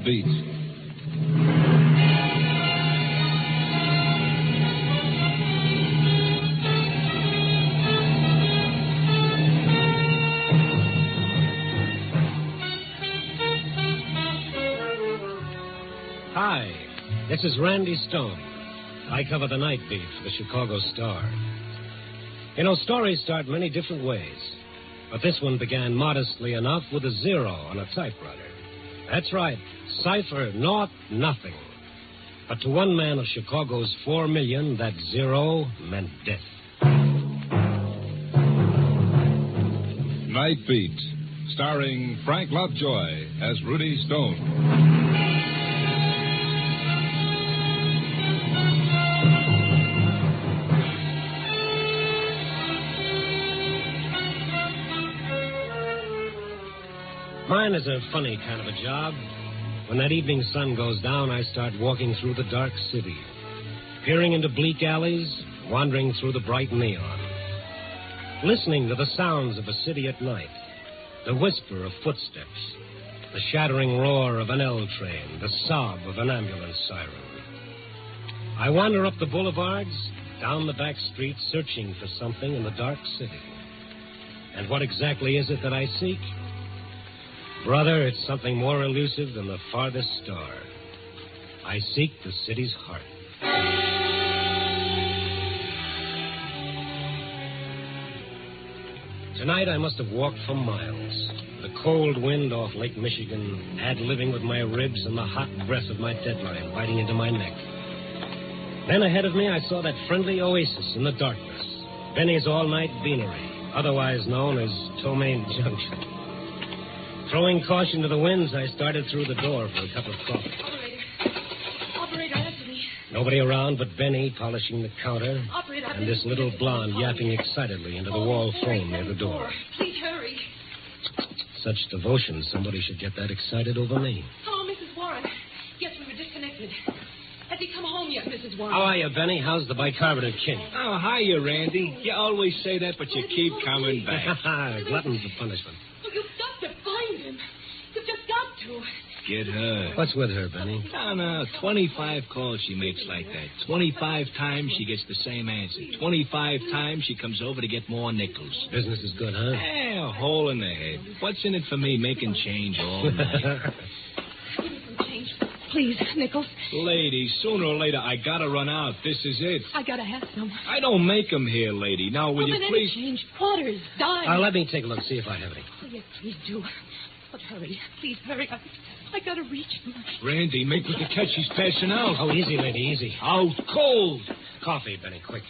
Beat. Hi, this is Randy Stone. I cover the night beat for the Chicago Star. You know, stories start many different ways, but this one began modestly enough with a 0 on a typewriter. That's right, cipher, naught, nothing. But to one man of Chicago's 4 million, that 0 meant death. Night Beat, starring Frank Lovejoy as Rudy Stone. Mine is a funny kind of a job. When that evening sun goes down, I start walking through the dark city, peering into bleak alleys, wandering through the bright neon, listening to the sounds of a city at night, the whisper of footsteps, the shattering roar of an L train, the sob of an ambulance siren. I wander up the boulevards, down the back streets, searching for something in the dark city. And what exactly is it that I seek? Brother, it's something more elusive than the farthest star. I seek the city's heart. Tonight I must have walked for miles. The cold wind off Lake Michigan, ad-libbing with my ribs and the hot breath of my deadline biting into my neck. Then ahead of me I saw that friendly oasis in the darkness, Benny's all-night beanery, otherwise known as Tomaine Junction. Throwing caution to the winds, I started through the door for a cup of coffee. Operator, answer me. Nobody around but Benny polishing the counter, Operator, and this little blonde yapping excitedly into the wall phone near the door. Please hurry. Such devotion, somebody should get that excited over me. Hello, Mrs. Warren. Yes, we were disconnected. Has he come home yet, Mrs. Warren? How are you, Benny? How's the bicarbonate king? Oh, hiya, Randy. You always say that, but you keep coming back. Gluttons of punishment. Oh, you've got to find him. You've just got to. Get her. What's with her, Benny? No, 25 calls she makes like that. 25 times she gets the same answer. 25 times she comes over to get more nickels. Business is good, huh? A hole in the head. What's in it for me making change all night? Give me some change. Please, Nichols. Lady, sooner or later I gotta run out. This is it. I gotta have some. I don't make them here, lady. Now, will you then please... any change. Quarters, dimes. Let me take a look, see if I have any. Oh, yes, please do. But hurry. Please, hurry. I gotta reach him. Randy, make with the catch. She's passing out. Oh, easy, lady, easy. Out cold. Coffee, Benny, quick.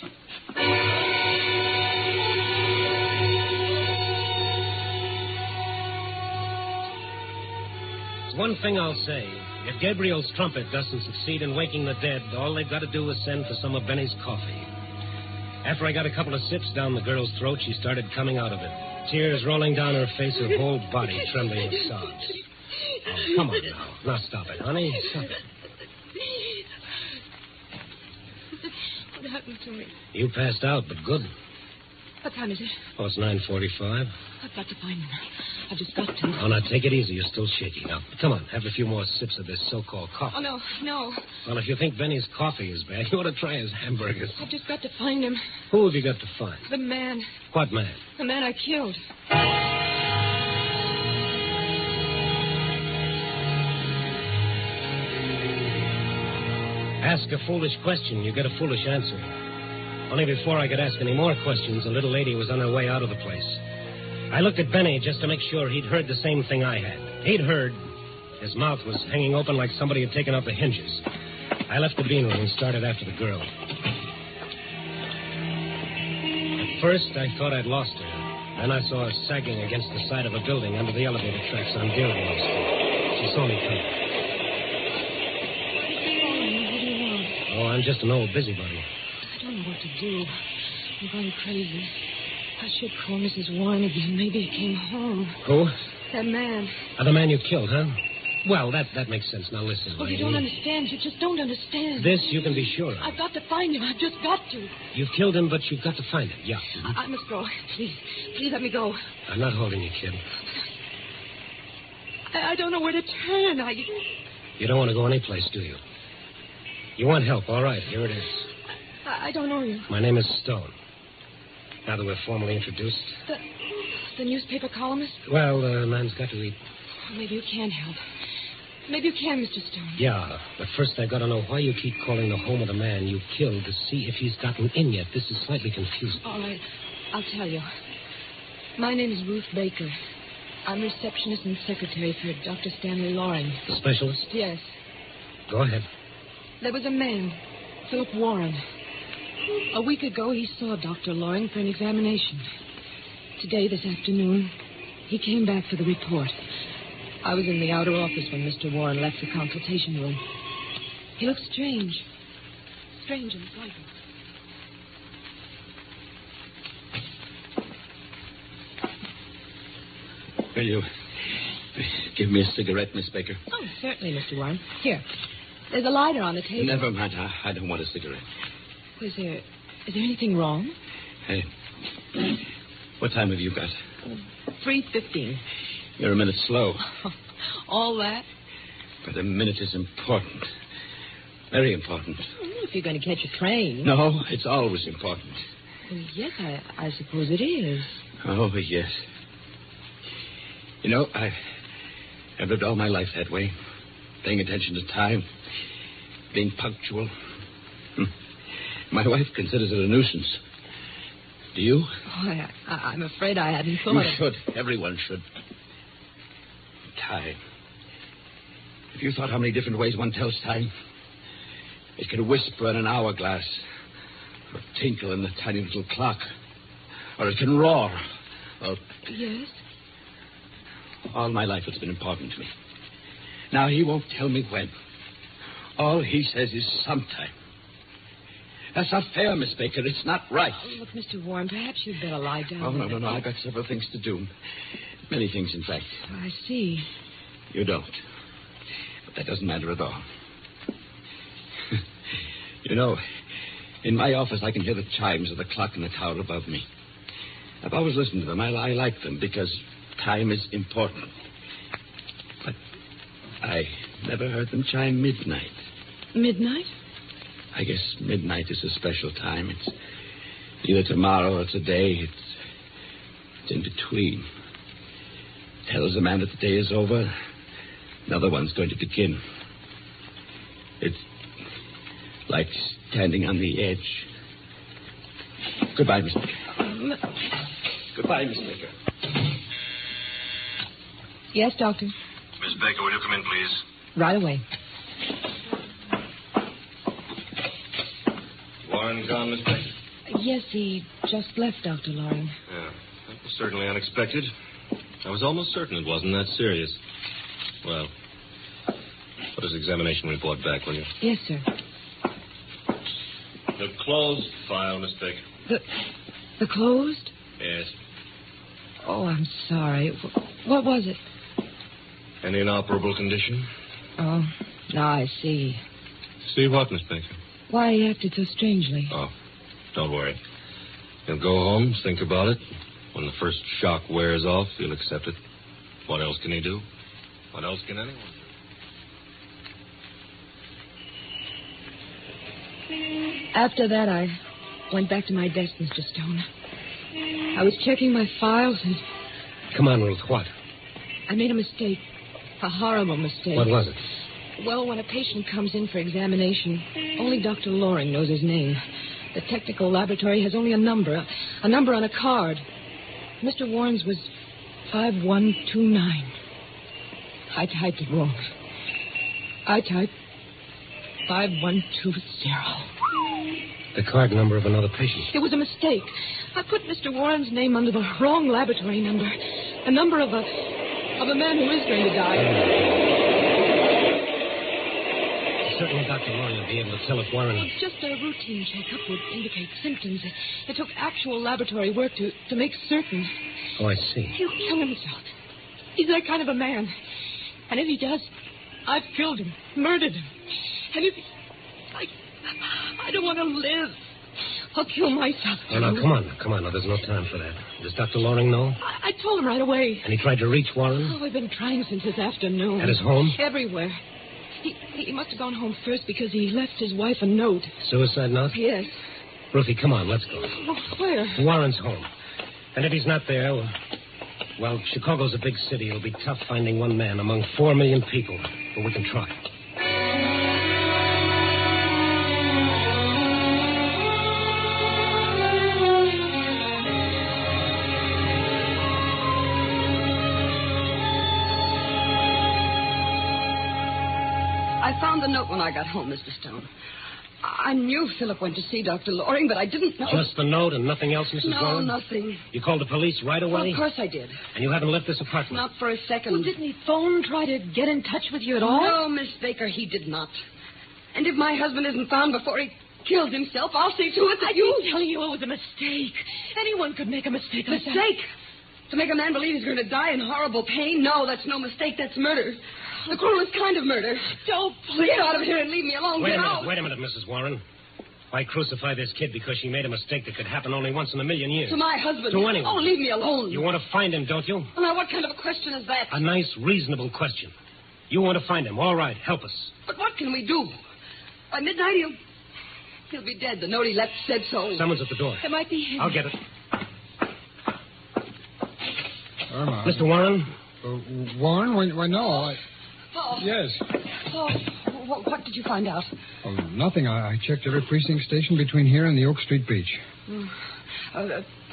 There's one thing I'll say. If Gabriel's trumpet doesn't succeed in waking the dead, all they've got to do is send for some of Benny's coffee. After I got a couple of sips down the girl's throat, she started coming out of it. Tears rolling down her face, her whole body trembling with sobs. Oh, come on now. Now stop it, honey. Stop it. What happened to me? You passed out, but good. What time is it? Oh, it's 9:45. I've got to find him. I've just got to. Oh, now, take it easy. You're still shaky. Now, come on. Have a few more sips of this so-called coffee. Oh, no. Well, if you think Benny's coffee is bad, you ought to try his hamburgers. I've just got to find him. Who have you got to find? The man. What man? The man I killed. Ask a foolish question, you get a foolish answer. Only before I could ask any more questions, a little lady was on her way out of the place. I looked at Benny just to make sure he'd heard the same thing I had. He'd heard. His mouth was hanging open like somebody had taken out the hinges. I left the bean room and started after the girl. At first, I thought I'd lost her. Then I saw her sagging against the side of a building under the elevator tracks on Dearborn Street. She saw me coming. Oh, I'm just an old busybody. I don't know what to do. I'm going crazy. I should call Mrs. Warren again. Maybe he came home. Who? That man. The man you killed, huh? Well, that makes sense. Now, listen, Oh, lady. you don't understand. You just don't understand. This you can be sure of. I've got to find him. I've just got to. You've killed him, but you've got to find him. Yeah. Mm-hmm. I must go. Please let me go. I'm not holding you, kid. I don't know where to turn. You don't want to go anyplace, do you? You want help? All right, here it is. I don't know you. My name is Stone. Now that we're formally introduced. The newspaper columnist? Well, man's got to eat. Maybe you can help. Maybe you can, Mr. Stone. Yeah, but first I got to know why you keep calling the home of the man you killed to see if he's gotten in yet. This is slightly confusing. All right, I'll tell you. My name is Ruth Baker. I'm receptionist and secretary for Dr. Stanley Loring. The specialist? Yes. Go ahead. There was a man, Philip Warren. A week ago, he saw Dr. Loring for an examination. Today, this afternoon, he came back for the report. I was in the outer office when Mr. Warren left the consultation room. He looked strange. Strange and frightened. Will you give me a cigarette, Miss Baker? Oh, certainly, Mr. Warren. Here. There's a lighter on the table. Never mind. I don't want a cigarette. Is there anything wrong? Hey, what time have you got? 3:15. You're a minute slow. All that? But a minute is important. Very important. If you're going to catch a train. No, it's always important. Well, yes, I suppose it is. Oh, yes. You know, I've lived all my life that way. Paying attention to time. Being punctual. My wife considers it a nuisance. Do you? Oh, I'm afraid I hadn't thought You of... should. Everyone should. Time. If you thought how many different ways one tells time. It can whisper in an hourglass. Or tinkle in the tiny little clock. Or it can roar. Or... Yes? All my life it's been important to me. Now he won't tell me when. All he says is sometime. That's not fair, Miss Baker. It's not right. Oh, look, Mr. Warren, perhaps you'd better lie down. Oh, no. I've got several things to do. Many things, in fact. I see. You don't. But that doesn't matter at all. You know, in my office I can hear the chimes of the clock in the tower above me. I've always listened to them. I like them because time is important. But I never heard them chime midnight. Midnight? I guess midnight is a special time. It's either tomorrow or today. It's in between. Tells a man that the day is over. Another one's going to begin. It's like standing on the edge. Goodbye, Miss Baker. Goodbye, Miss Baker. Yes, Doctor. Miss Baker, will you come in, please? Right away. Warren gone, Miss Baker? Yes, he just left, Dr. Loring. Yeah, that was certainly unexpected. I was almost certain it wasn't that serious. Well, put his examination report back, will you? Yes, sir. The closed file, Miss Baker. The closed? Yes. Oh, I'm sorry. What was it? Any inoperable condition? Oh, now I see. See what, Miss Baker? Why he acted so strangely. Oh, don't worry. He'll go home, think about it. When the first shock wears off, he'll accept it. What else can he do? What else can anyone do? After that, I went back to my desk, Mr. Stone. I was checking my files and... Come on, Ruth, what? I made a mistake. A horrible mistake. What was it? Well, when a patient comes in for examination, only Dr. Loring knows his name. The technical laboratory has only a number on a card. Mr. Warren's was 5129. I typed it wrong. I typed 5120. The card number of another patient. It was a mistake. I put Mr. Warren's name under the wrong laboratory number. A number of a man who is going to die. Certainly Dr. Loring will be able to tell if Warren... Well, just a routine checkup would indicate symptoms. It took actual laboratory work to make certain. Oh, I see. He'll kill himself. He's that kind of a man. And if he does, I've killed him, murdered him. And if... I don't want to live. I'll kill myself. Oh, now, come on. Now, there's no time for that. Does Dr. Loring know? I told him right away. And he tried to reach Warren? Oh, I've been trying since this afternoon. At his home? Everywhere. He must have gone home first because he left his wife a note. Suicide note? Yes. Ruthie, come on, let's go. Well, where? Warren's home. And if he's not there, well, Chicago's a big city. It'll be tough finding one man among 4 million people. But we can try. I found the note when I got home, Mr. Stone. I knew Philip went to see Dr. Loring, but I didn't know... Just the note and nothing else, Mrs. Warren? No, nothing. You called the police right away? Well, of course I did. And you haven't left this apartment? Not for a second. Well, didn't he phone, try to get in touch with you at all? No, Miss Baker, he did not. And if my husband isn't found before he kills himself, I'll see to it that you... I'm telling you it was a mistake. Anyone could make a mistake like that. Mistake? To make a man believe he's going to die in horrible pain? No, that's no mistake. That's murder. The cruelest kind of murder. Don't, please. Get out of here and leave me alone. Wait Get out. Wait a minute, Mrs. Warren. Why crucify this kid because she made a mistake that could happen only once in a million years? To my husband. To anyone. Oh, leave me alone. You want to find him, don't you? Well, now, what kind of a question is that? A nice, reasonable question. You want to find him. All right, help us. But what can we do? By midnight, he'll be dead. The note he left said so. Someone's at the door. It might be him. I'll get it. Irma. Mr. Warren? Warren? Why, no. Oh. Yes. Oh, what did you find out? Oh, nothing. I checked every precinct station between here and the Oak Street beach.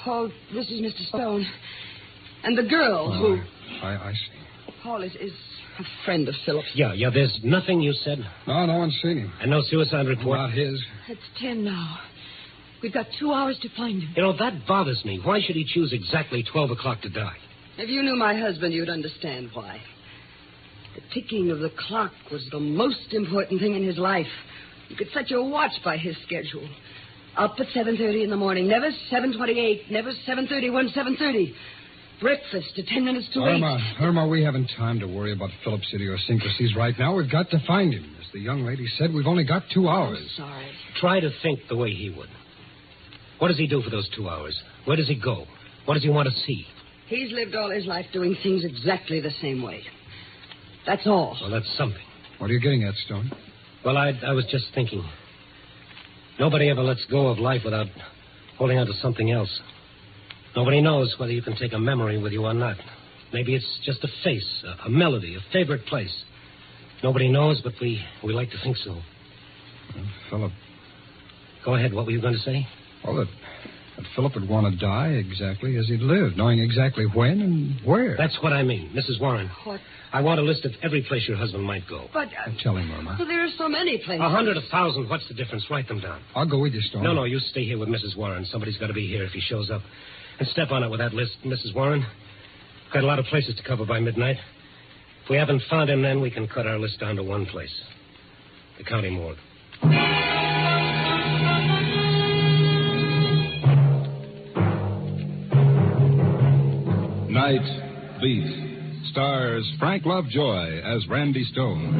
Paul, this is Mr. Stone. And the girl who... I see. Paul is a friend of Philip's. Yeah, there's nothing you said? No one's seen him. And no suicide report? Not his. It's 10 now. We've got 2 hours to find him. You know, that bothers me. Why should he choose exactly 12 o'clock to die? If you knew my husband, you'd understand why. The ticking of the clock was the most important thing in his life. You could set your watch by his schedule. Up at 7:30 in the morning. Never 7:28. Never 7:31, 7:30. Breakfast at 10 minutes to 8. Irma, we haven't time to worry about Philip's idiosyncrasies right now. We've got to find him. As the young lady said, we've only got 2 hours. I'm sorry. Try to think the way he would. What does he do for those 2 hours? Where does he go? What does he want to see? He's lived all his life doing things exactly the same way. That's all. Well, that's something. What are you getting at, Stone? Well, I was just thinking. Nobody ever lets go of life without holding on to something else. Nobody knows whether you can take a memory with you or not. Maybe it's just a face, a melody, a favorite place. Nobody knows, but we like to think so. Well, Philip... Go ahead. What were you going to say? Well, that Philip would want to die exactly as he'd lived, knowing exactly when and where. That's what I mean, Mrs. Warren. What? I want a list of every place your husband might go. But... Tell him, Irma. Well, there are so many places. 100, 1,000. What's the difference? Write them down. I'll go with you, Stone. No, you stay here with Mrs. Warren. Somebody's got to be here if he shows up. And step on it with that list, Mrs. Warren. We've got a lot of places to cover by midnight. If we haven't found him, then we can cut our list down to one place. The county morgue. Night Beat stars Frank Lovejoy as Randy Stone.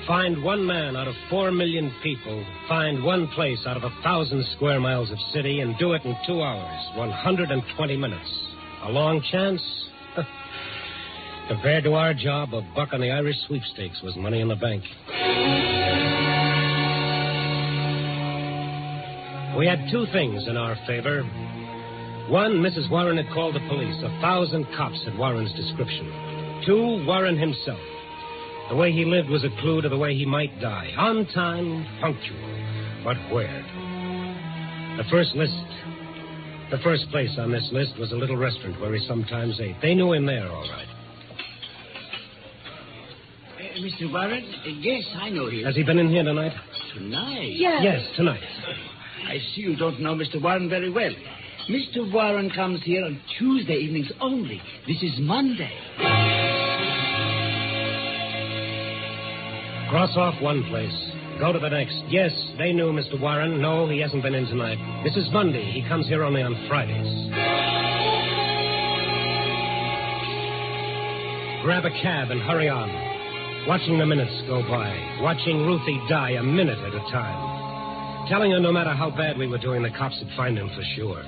Find one man out of 4 million people. Find one place out of 1,000 square miles of city and do it in 2 hours, 120 minutes. A long chance? Compared to our job, a buck on the Irish sweepstakes was money in the bank. We had 2 things in our favor. One, Mrs. Warren had called the police. 1,000 cops at Warren's description. 2, Warren himself. The way he lived was a clue to the way he might die. On time, punctual. But where? The first place on this list was a little restaurant where he sometimes ate. They knew him there, all right. Mr. Warren? Yes, I know him. Has he been in here tonight? Tonight? Yes, tonight. I see you don't know Mr. Warren very well. Mr. Warren comes here on Tuesday evenings only. This is Monday. Cross off one place. Go to the next. Yes, they knew Mr. Warren. No, he hasn't been in tonight. This is Monday. He comes here only on Fridays. Grab a cab and hurry on. Watching the minutes go by. Watching Ruthie die a minute at a time. Telling her no matter how bad we were doing, the cops would find him for sure.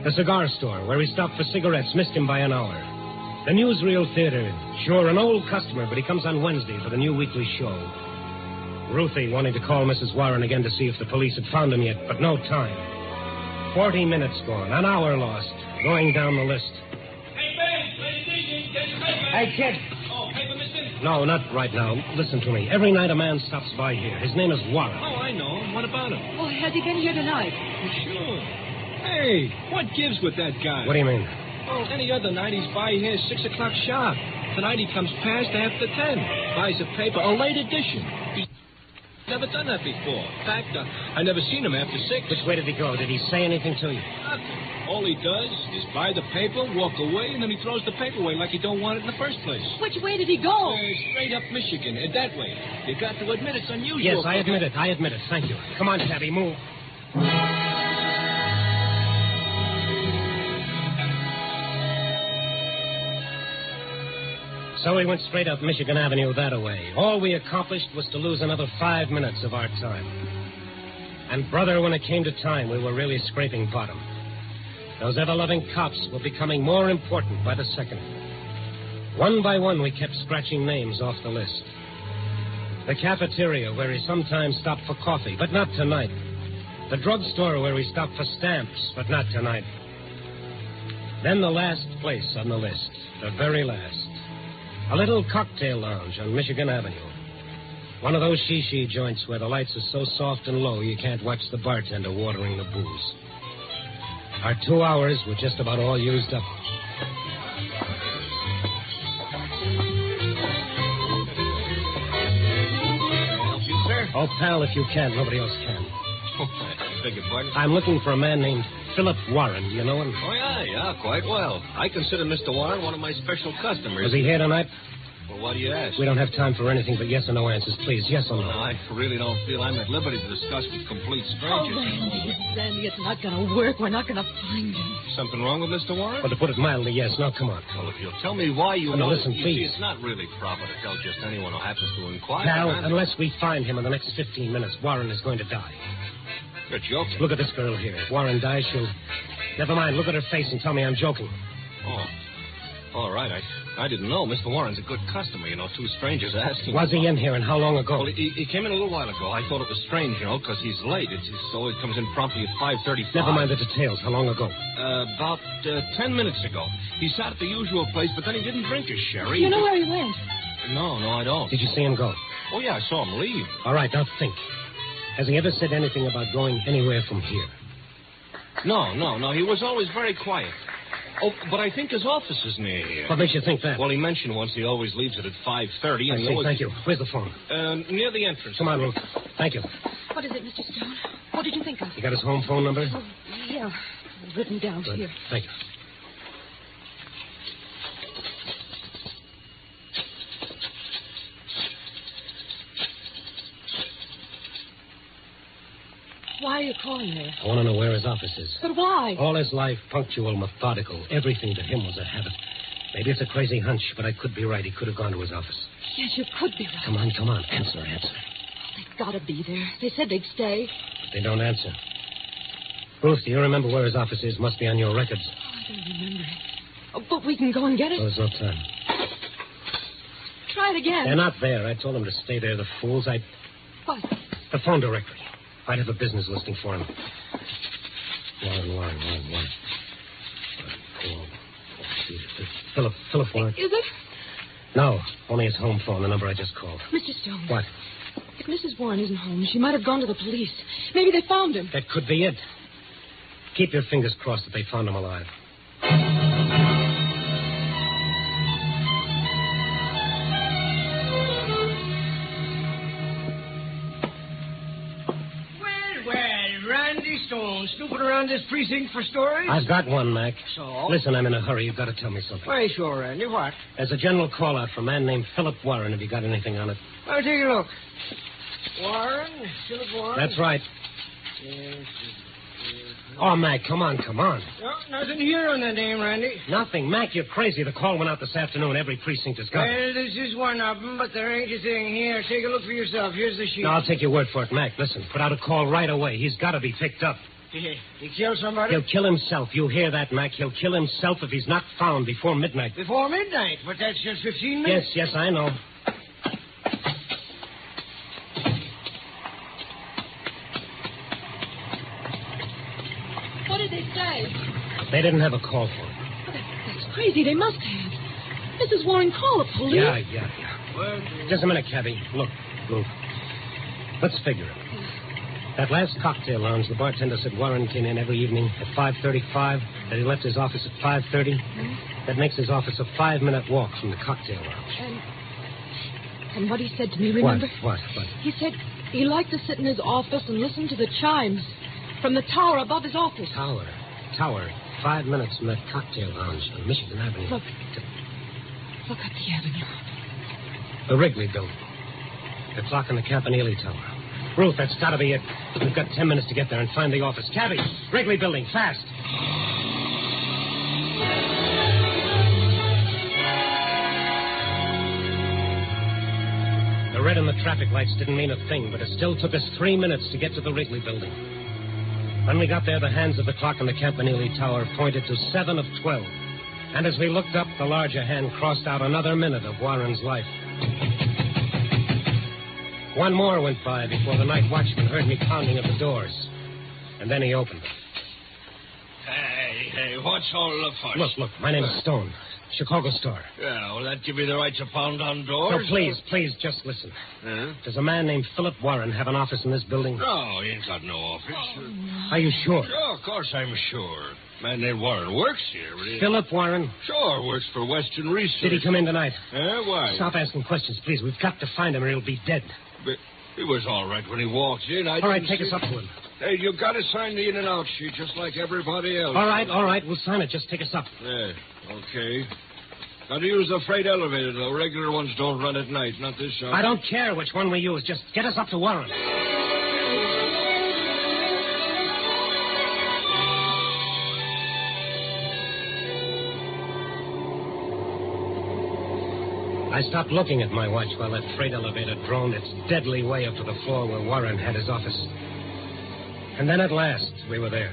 The cigar store, where he stopped for cigarettes, missed him by an hour. The newsreel theater, sure, an old customer, but he comes on Wednesday for the new weekly show. Ruthie wanting to call Mrs. Warren again to see if the police had found him yet, but no time. 40 minutes gone, an hour lost, going down the list. Hey, Ben, lady Deacon, get your paper. Hey, kid. Oh, paper, mister? No, not right now. Listen to me. Every night a man stops by here. His name is Warren. Oh, I know him. What about him? Oh, has he been here tonight? Sure. Hey, what gives with that guy? What do you mean? Oh, any other night he's by here 6 o'clock sharp. Tonight he comes past after 10. Buys a paper, a late edition. He's never done that before. In fact, I never seen him after 6. Which way did he go? Did he say anything to you? Nothing. All he does is buy the paper, walk away, and then he throws the paper away like he don't want it in the first place. Which way did he go? Straight up Michigan, that way. You got to admit it's unusual. Yes, I admit it. Thank you. Come on, Tabby, move. So we went straight up Michigan Avenue that way. All we accomplished was to lose another 5 minutes of our time. And, brother, when it came to time, we were really scraping bottom. Those ever-loving cops were becoming more important by the second. One by one, we kept scratching names off the list. The cafeteria, where he sometimes stopped for coffee, but not tonight. The drugstore, where he stopped for stamps, but not tonight. Then the last place on the list, the very last. A little cocktail lounge on Michigan Avenue. One of those shishi joints where the lights are so soft and low you can't watch the bartender watering the booze. Our 2 hours were just about all used up. Help you, sir? Oh, pal, if you can. Nobody else can. Beg your pardon? I'm looking for a man named Philip Warren. Do you know him? Oh, yeah, quite well. I consider Mr. Warren one of my special customers. Was he here tonight? Well, why do you ask? We don't have time for anything but yes or no answers. Please, yes or no. Well, I really don't feel I'm at liberty to discuss with complete Oh, strangers. Randy, it's not going to work. We're not going to find him. Something wrong with Mr. Warren? Well, to put it mildly, yes. Now, come on. Well, if you'll tell me why you... Oh, no, listen, you please. See, it's not really proper to tell just anyone who happens to inquire. Pal, man. unless we find him in the next 15 minutes, Warren is going to die. You're joking. Look at this girl here. If Warren dies, she'll... Never mind. Look at her face and tell me I'm joking. Oh. All right. I didn't know. Mr. Warren's a good customer, you know. Two strangers asking. Was he in here, and how long ago? Well, he came in a little while ago. I thought it was strange, you know, because he's late. It's so he comes in promptly at 5:35. Never mind the details. How long ago? About 10 minutes ago. He sat at the usual place, but then he didn't drink his sherry. You know where he went? No, I don't. Did you see him go? Oh, yeah, I saw him leave. All right, now think. Has he ever said anything about going anywhere from here? No. He was always very quiet. Oh, but I think his office is near here. What makes you think that? Well, he mentioned once he always leaves it at 5:30. I see, thank you. Where's the phone? Near the entrance. Come on, Ruth. Thank you. What is it, Mr. Stone? What did you think of? You got his home phone number? Oh, yeah. Written down Good. here. Thank you. Why are you calling me? I want to know where his office is. But why? All his life, punctual, methodical. Everything to him was a habit. Maybe it's a crazy hunch, but I could be right. He could have gone to his office. Yes, you could be right. Come on. Answer. They've got to be there. They said they'd stay. But they don't answer. Ruth, do you remember where his office is? Must be on your records. Oh, I don't remember. Oh, but we can go and get it. Oh, there's no time. Try it again. They're not there. I told them to stay there, the fools. What? The phone directory. I'd have a business listing for him. Warren. Philip Warren. Is it? No, only his home phone, the number I just called. Mr. Stone. What? If Mrs. Warren isn't home, she might have gone to the police. Maybe they found him. That could be it. Keep your fingers crossed that they found him alive. Randy Stone, snooping around this precinct for stories? I've got one, Mac. So? Listen, I'm in a hurry. You've got to tell me something. Why, sure, Randy. What? There's a general call-out for a man named Philip Warren. Have you got anything on it? I'll take a look. Warren? Philip Warren? That's right. Yes. Oh, Mac, come on. No, nothing here on that name, Randy. Nothing. Mac, you're crazy. The call went out this afternoon. Every precinct has got it. Well, this is one of them, but there ain't a thing here. Take a look for yourself. Here's the sheet. No, I'll take your word for it, Mac. Listen, put out a call right away. He's got to be picked up. He killed somebody? He'll kill himself. You hear that, Mac? He'll kill himself if he's not found before midnight. Before midnight, but that's just 15 minutes. Yes, I know. What did they say? They didn't have a call for him. Oh, that's crazy. They must have. Mrs. Warren, call the police. Yeah. Just a minute, Cabby. Look, Ruth. Let's figure it. That last cocktail lounge, the bartender said Warren came in every evening at 5:35, that he left his office at 5:30. Mm-hmm. That makes his office a 5-minute walk from the cocktail lounge. And what he said to me, remember? What? He said he liked to sit in his office and listen to the chimes from the tower above his office. Tower. 5 minutes from that cocktail lounge on Michigan Avenue. Look up the avenue. The Wrigley building. The clock in the Campanile Tower. Ruth, that's got to be it. We've got 10 minutes to get there and find the office. Cabby, Wrigley building, fast. The red in the traffic lights didn't mean a thing, but it still took us 3 minutes to get to the Wrigley building. When we got there, the hands of the clock in the Campanile Tower pointed to 7 of 12. And as we looked up, the larger hand crossed out another minute of Warren's life. One more went by before the night watchman heard me pounding at the doors. And then he opened them. Hey, what's all the fuss? Look, my name is Stone. Chicago Star. Yeah, will that give you the right to pound on doors? No, please, just listen. Huh? Does a man named Philip Warren have an office in this building? No, he ain't got no office. Are you sure? Sure, of course I'm sure. Man named Warren works here. But Philip Warren? Sure, works for Western Research. Did he come in tonight? Why? Stop asking questions, please. We've got to find him or he'll be dead. But he was all right when he walked in. All right, take us up to him. Hey, you got to sign the in and out sheet just like everybody else. All right. We'll sign it. Just take us up. Yeah, okay. Got to use the freight elevator, though. Regular ones don't run at night, not this shop. I don't care which one we use. Just get us up to Warren. I stopped looking at my watch while that freight elevator droned its deadly way up to the floor where Warren had his office. And then at last, we were there.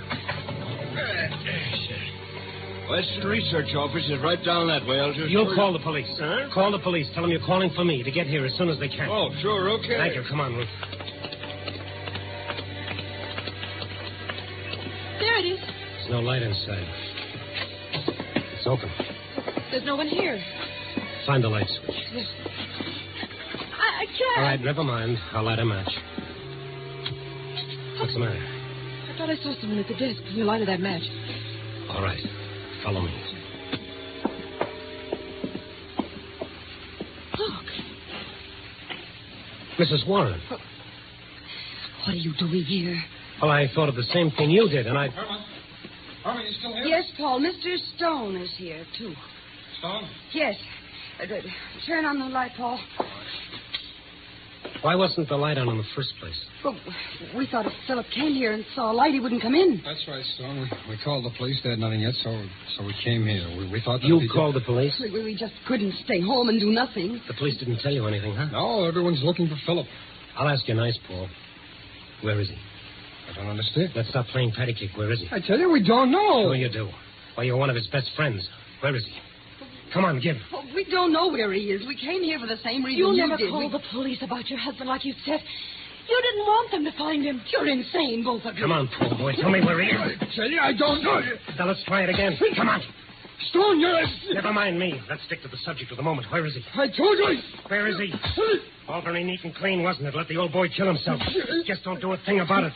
Western Research Office is right down that way. You'll call the police. Huh? Call the police. Tell them you're calling for me to get here as soon as they can. Oh, sure, okay. Thank you. Come on, Ruth. There it is. There's no light inside. It's open. There's no one here. Find the light switch. I can't. All right, never mind. I'll light a match. What's the matter? I thought I saw someone at the desk when you lighted that match. All right. Follow me. Look. Mrs. Warren. What are you doing here? Well, I thought of the same thing you did, and I... Herman, you still here? Yes, Paul. Mr. Stone is here, too. Stone? Yes. Turn on the light, Paul. Why wasn't the light on in the first place? Well, we thought if Philip came here and saw a light, he wouldn't come in. That's right, Stone. We called the police. They had nothing yet, so we came here. We thought that You called the police? We just couldn't stay home and do nothing. The police didn't tell you anything, huh? No, everyone's looking for Philip. I'll ask you nice, Paul. Where is he? I don't understand. Let's stop playing patty cake. Where is he? I tell you, we don't know. Sure you do. Well, you're one of his best friends. Where is he? Come on, give. Well, we don't know where he is. We came here for the same reason You you never did. called the police about your husband like you said. You didn't want them to find him. You're insane, both of you. Come on, Paul boy. Tell me where he is. I tell you, I don't know. Now, let's try it again. Come on. Stone, you're... Never mind me. Let's stick to the subject of the moment. Where is he? I told you. Where is he? All very neat and clean, wasn't it? Let the old boy kill himself. Just don't do a thing about it.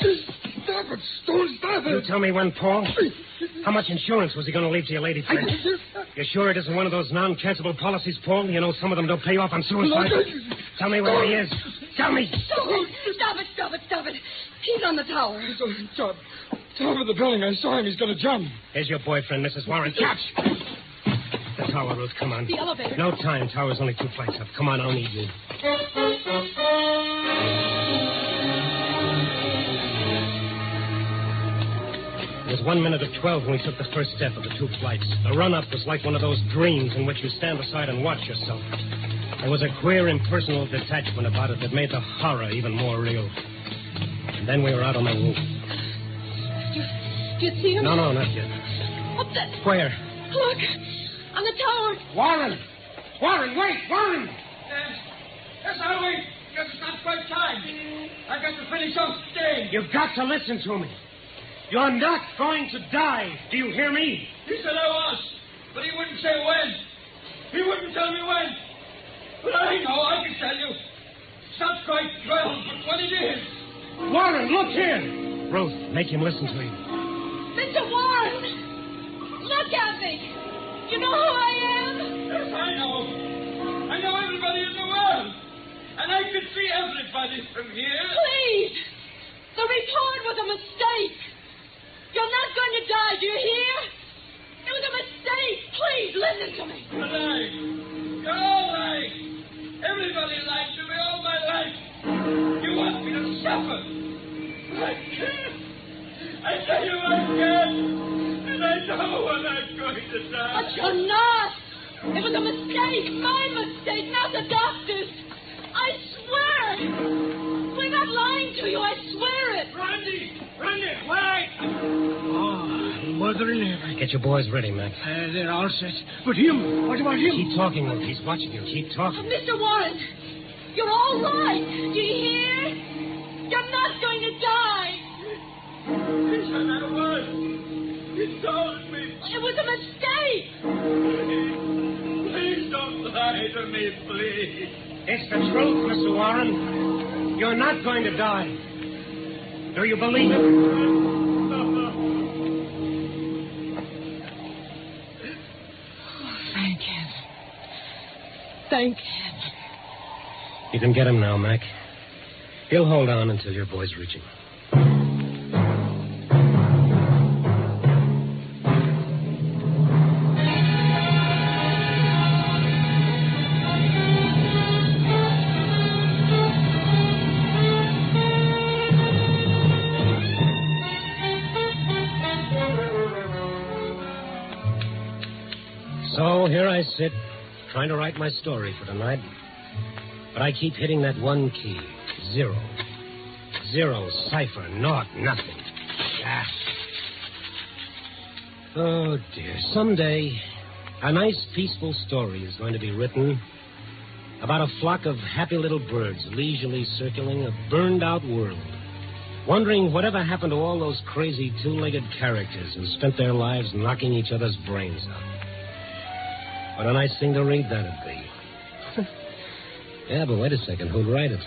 Stop it, Stone, stop You it. tell me when, Paul. How much insurance was he going to leave to your lady friend? You sure it isn't one of those non-cancelable policies, Paul? You know some of them don't pay off on suicide. Tell me where he is. Tell me. Stop it. He's on the tower. Top of the building. I saw him. He's going to jump. Here's your boyfriend, Mrs. Warren. Catch! The tower, Ruth. Come on. The elevator. No time. Tower's only 2 flights up. Come on, I'll need you. It was 1 minute of 12 when we took the first step of the 2 flights. The run-up was like one of those dreams in which you stand aside and watch yourself. There was a queer, impersonal detachment about it that made the horror even more real. And then we were out on the roof. you see him? No, not yet. Up there. Where? Look, on the tower. Warren! Warren, wait! Warren! Yes, I'll wait. Because it's not quite time. I got to finish off staying. You've got to listen to me. You're not going to die. Do you hear me? He said I was, but he wouldn't say when. He wouldn't tell me when. But I know, I can tell you. It's not quite 12, but what it is. Warren, look here. Ruth, make him listen to you. Mr. Warren! Look at me! You know who I am? Yes, I know. I know everybody in the world. And I can see everybody from here. Please! The report was a mistake. You're not going to die, do you hear? It was a mistake. Please, listen to me. You're lying. You're all lying. Everybody lied to me all my life. You want me to suffer. I can't. I tell you I can't. And I know when I'm going to die. But you're not. It was a mistake. My mistake, not the doctor's. I swear. We're not lying to you. I swear it. Randy, wait. Oh, mother in heaven. Get your boys ready, Mac. They're all set. But him? What about him? Keep talking, Ruth. He's watching you. Keep talking. Mr. Warren, you're all right. Do you hear? You're not going to die. He said I was. He told me. It was a mistake. Please don't lie to me, please. It's the truth, Mr. Warren. You're not going to die. Do you believe it? Oh, thank heaven. Thank heaven. You can get him now, Mac. He'll hold on until your boys reach him. So here I sit, trying to write my story for tonight. But I keep hitting that one key. 0. 0, cipher, naught, nothing. Ah. Oh, dear. Someday, a nice, peaceful story is going to be written about a flock of happy little birds leisurely circling a burned-out world, wondering whatever happened to all those crazy two-legged characters who spent their lives knocking each other's brains out. What a nice thing to read that'd be. Yeah, but wait a second. Who'd write it?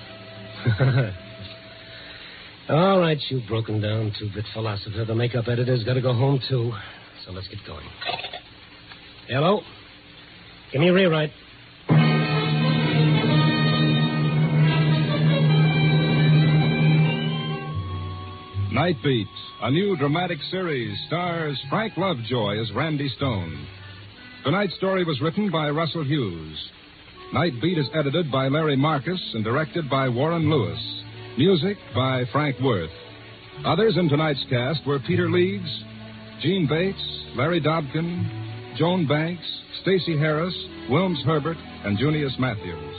All right, you broken down two-bit philosopher. The makeup editor's got to go home, too. So let's get going. Hello? Give me a rewrite. Night Beat, a new dramatic series, stars Frank Lovejoy as Randy Stone. Tonight's story was written by Russell Hughes. Night Beat is edited by Larry Marcus and directed by Warren Lewis. Music by Frank Worth. Others in tonight's cast were Peter Leeds, Gene Bates, Larry Dobkin, Joan Banks, Stacey Harris, Wilms Herbert, and Junius Matthews.